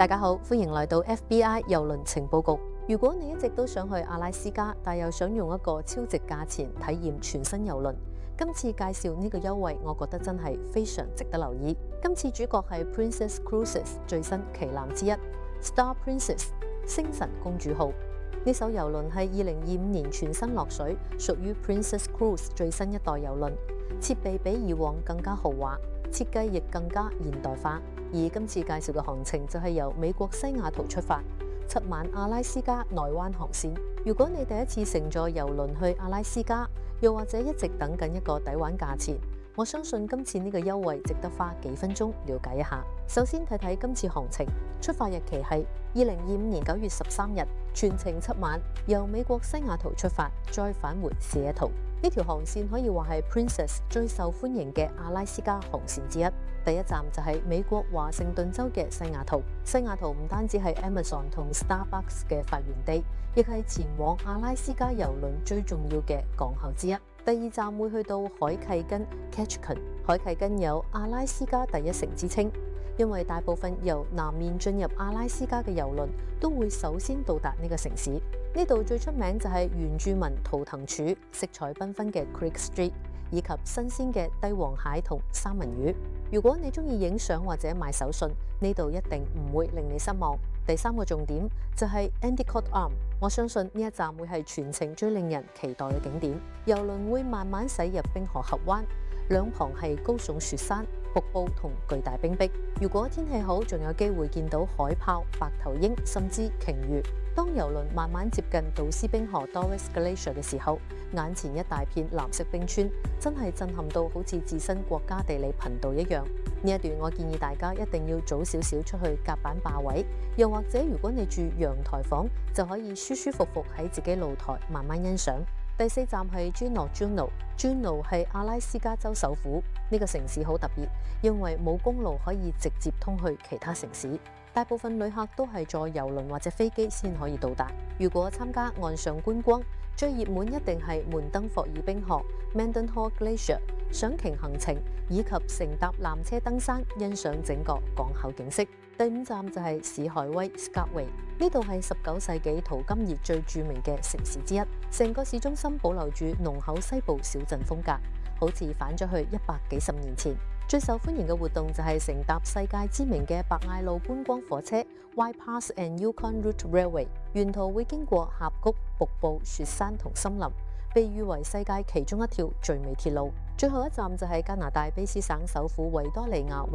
大家好，歡迎來到 FBI 郵輪情報局。如果你一直都想去阿拉斯加，但又想用一個超值價錢體驗全新郵輪，今次介紹呢個優惠，我覺得真係非常值得留意。今次主角係 Princess Cruises 最新旗艦之一 Star Princess 星神公主號。呢艘郵輪係2025年全新落水，屬於 Princess Cruise 最新一代郵輪，設備比以往更加豪華，設計亦更加現代化。而今次介紹嘅航程就係由美國西雅圖出發，7晚阿拉斯加內灣航線。如果你第一次乘坐郵輪去阿拉斯加，又或者一直等緊一個抵玩價錢，我相信今次呢個優惠值得花幾分鐘了解一下。首先睇睇今次航程，出發日期係2025年9月13日，全程7晚，由美國西雅圖出發，再返回西雅圖。呢條航線可以話係 Princess 最受歡迎嘅阿拉斯加航線之一。第一站就係美國華盛頓州嘅西雅圖。西雅圖唔單止係 Amazon 同 Starbucks 嘅發源地，亦係前往阿拉斯加郵輪最重要嘅港口之一。第二站會去到海契根 Ketchikan。海契根有阿拉斯加第一城之稱，因為大部分由南面進入阿拉斯加嘅郵輪都會首先到達呢個城市。呢度最出名就係原住民圖騰柱、色彩繽紛嘅 Creek Street， 以及新鮮嘅帝王蟹同三文魚。如果你中意影相或者買手信，呢度一定唔會令你失望。第三個重點就係 Endicott Arm， 我相信呢一站會係全程最令人期待嘅景點。郵輪會慢慢駛入冰河峽灣，兩旁係高聳雪山、瀑布同巨大冰壁。如果天氣好，仲有機會見到海豹、白頭鷹甚至鯨魚。當郵輪慢慢接近杜斯冰河 Doris Glacier 嘅時候，眼前一大片藍色冰川，真係震撼到好似置身國家地理頻道一樣。呢一段我建議大家一定要早少少出去甲板霸位，又或者如果你住陽台房，就可以舒舒服服喺自己露台慢慢欣賞。第四站係 Juneau 係阿拉斯加州首府。呢個城市好特別，因為冇公路可以直接通去其他城市，大部分旅客都係坐郵輪或者飛機先可以到達。如果參加岸上觀光，最熱門一定係門登霍爾冰河 Mendenhall Glacier 賞鯨行程，以及乘搭纜車登山欣賞整個港口景色。第五站就係史海威 Skagway， 呢度係19世紀淘金熱最著名嘅城市之一，成個市中心保留住濃厚西部小鎮風格，好似返咗去100幾十年前。最受歡迎嘅活動就係乘搭世界知名嘅白嗌路觀光火車 White Pass and Yukon Route Railway， 沿途會經過峽谷、瀑布、雪山同森林，被譽為世界其中一條最美鐵路。最後一站就係加拿大卑詩省首府維多利亞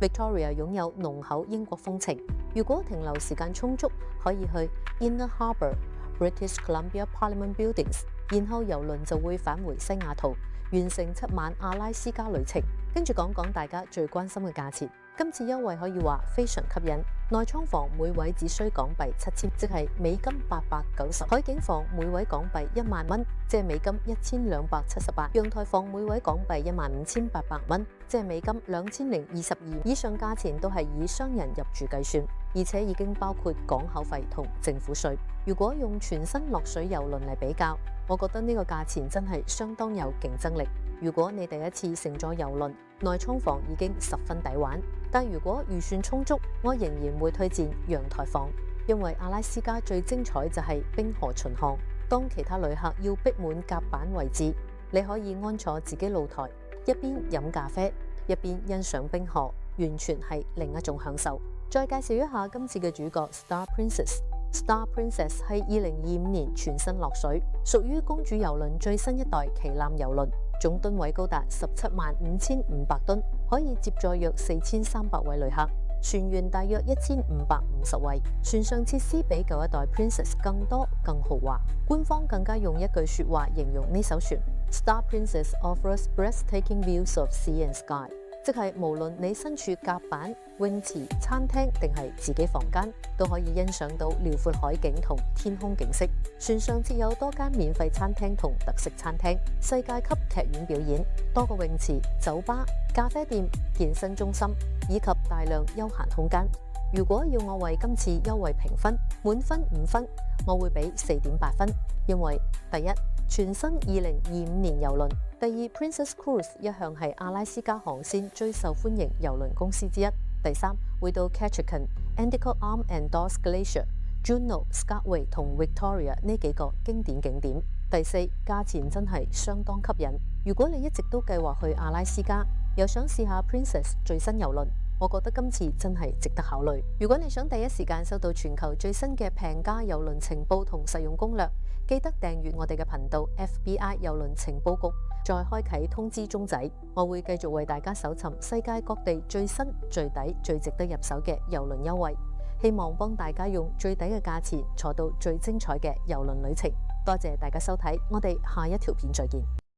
Victoria 擁有濃厚英國風情。如果停留時間充足，可以去 Inner Harbour、British Columbia Parliament Buildings， 然後郵輪就會返回西雅圖，完成7晚阿拉斯加旅程。跟住講講大家最關心嘅價錢。今次優惠可以話非常吸引，內艙房每位只需港幣7000，即係美金890；海景房每位港幣1萬蚊，即係美金1278；陽台房每位港幣15800蚊，即係美金2022。以上價錢都係以雙人入住計算，而且已經包括港口費同政府稅。如果用全新落水郵輪嚟比較，我覺得呢個價錢真係相當有競爭力。如果你第一次乘坐郵輪，內艙房已經十分抵玩，但如果預算充足，我仍然會推薦陽台房，因為阿拉斯加最精彩就係冰河巡航。當其他旅客要逼滿甲板位置，你可以安坐自己露台，一邊飲咖啡，一邊欣賞冰河，完全係另一種享受。再介紹一下今次嘅主角 Star Princess。Star Princess 係2025年全新落水，屬於公主郵輪最新一代旗艦郵輪，總噸位高達175500噸，可以接載約4300位旅客，船員大約1550位。船上設施比舊一代 Princess 更多更豪華，官方更加用一句說話形容呢艘船 ：Star Princess offers breathtaking views of sea and sky。即係無論你身處甲板、泳池、餐廳定係自己房間，都可以欣賞到遼闊海景同天空景色。船上設有多間免費餐廳同特色餐廳、世界級劇院表演、多個泳池、酒吧、咖啡店、健身中心以及大量休閒空間。如果要我為今次優惠評分，滿分5分，我會俾4.8分，因為第一，全新2025年郵輪；第二，Princess Cruise 一向係阿拉斯加航線最受歡迎郵輪公司之一；第三，會到 Ketchikan、Endicott Arm and Doss Glacier、Juno、Skagway 同 Victoria 呢幾個經典景點。第四，價錢真係相當吸引。如果你一直都計劃去阿拉斯加，又想試下 Princess 最新郵輪，我覺得今次真係值得考慮。如果你想第一時間收到全球最新嘅平價郵輪情報同實用攻略，記得訂閱我哋嘅頻道 FBI 郵輪情報局，再開啟通知鐘仔。我會繼續為大家搜尋世界各地最新、最抵、最值得入手嘅郵輪優惠，希望幫大家用最抵嘅價錢坐到最精彩嘅郵輪旅程。多謝大家收睇，我哋下一條片再見。